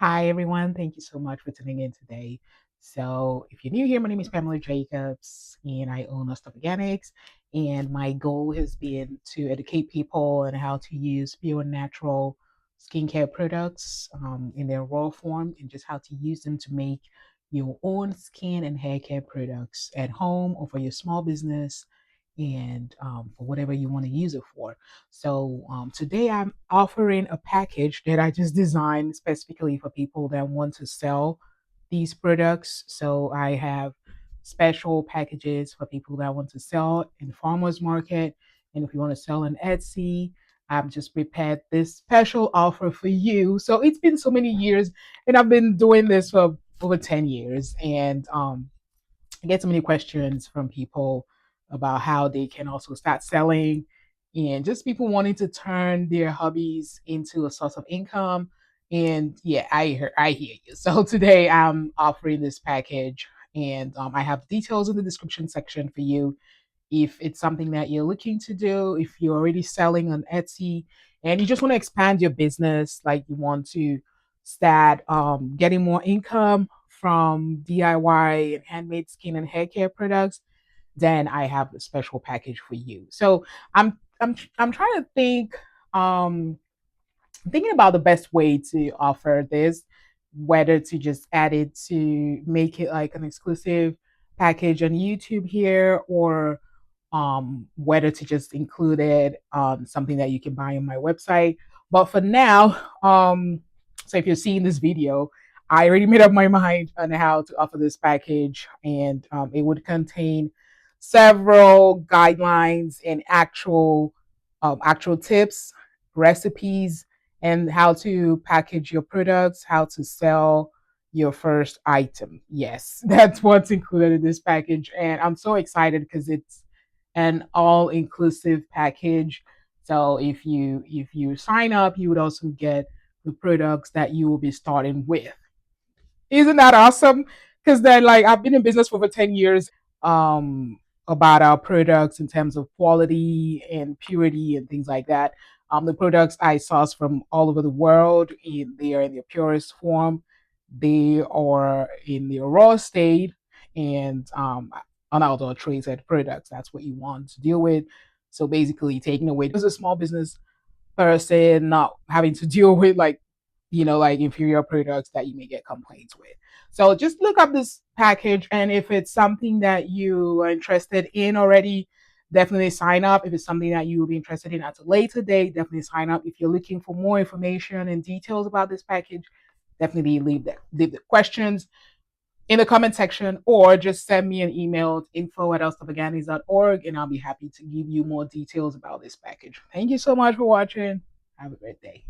Hi, everyone. Thank you so much for tuning in today. So, if you're new here, my name is Pamela Jacobs, and I own Oslove Organics. And my goal has been to educate people on how to use pure natural skincare products in their raw form and just how to use them to make your own skin and hair care products at home or for your small business and for whatever you want to use it for. So today I'm offering a package that I just designed specifically for people that want to sell these products. So I have special packages for people that want to sell in farmers market, and if you want to sell on Etsy, I've just prepared this special offer for you. So it's been so many years, and I've been doing this for over 10 years, and I get so many questions from people about how they can also start selling and just people wanting to turn their hobbies into a source of income. And yeah, I hear you. So today I'm offering this package, and I have details in the description section for you if it's something that you're looking to do, if you're already selling on Etsy and you just want to expand your business, like you want to start getting more income from DIY and handmade skin and hair care products, then I have a special package for you. So I'm trying to think um thinking about the best way to offer this, whether to just add it to make it like an exclusive package on YouTube here, or whether to just include it on something that you can buy on my website. But for now, so if you're seeing this video, I already made up my mind on how to offer this package, and it would contain several guidelines and actual tips, recipes, and how to package your products, how to sell your first item. Yes, that's what's included in this package. And I'm so excited because it's an all-inclusive package. So if you sign up, you would also get the products that you will be starting with. Isn't that awesome? Because then, like, I've been in business for over 10 years, about our products in terms of quality and purity and things like that. The products I source from all over the world, they are in their purest form, they are in their raw state, and unadulterated products. That's what you want to deal with. So basically, taking away as a small business person, not having to deal with like inferior products that you may get complaints with. So just look up this package, and if it's something that you are interested in already, definitely sign up. If it's something that you will be interested in at a later date, definitely sign up. If you're looking for more information and details about this package, definitely leave the questions in the comment section, or just send me an email, info@elstabagani's.org, and I'll be happy to give you more details about this package. Thank you so much for watching. Have a great day.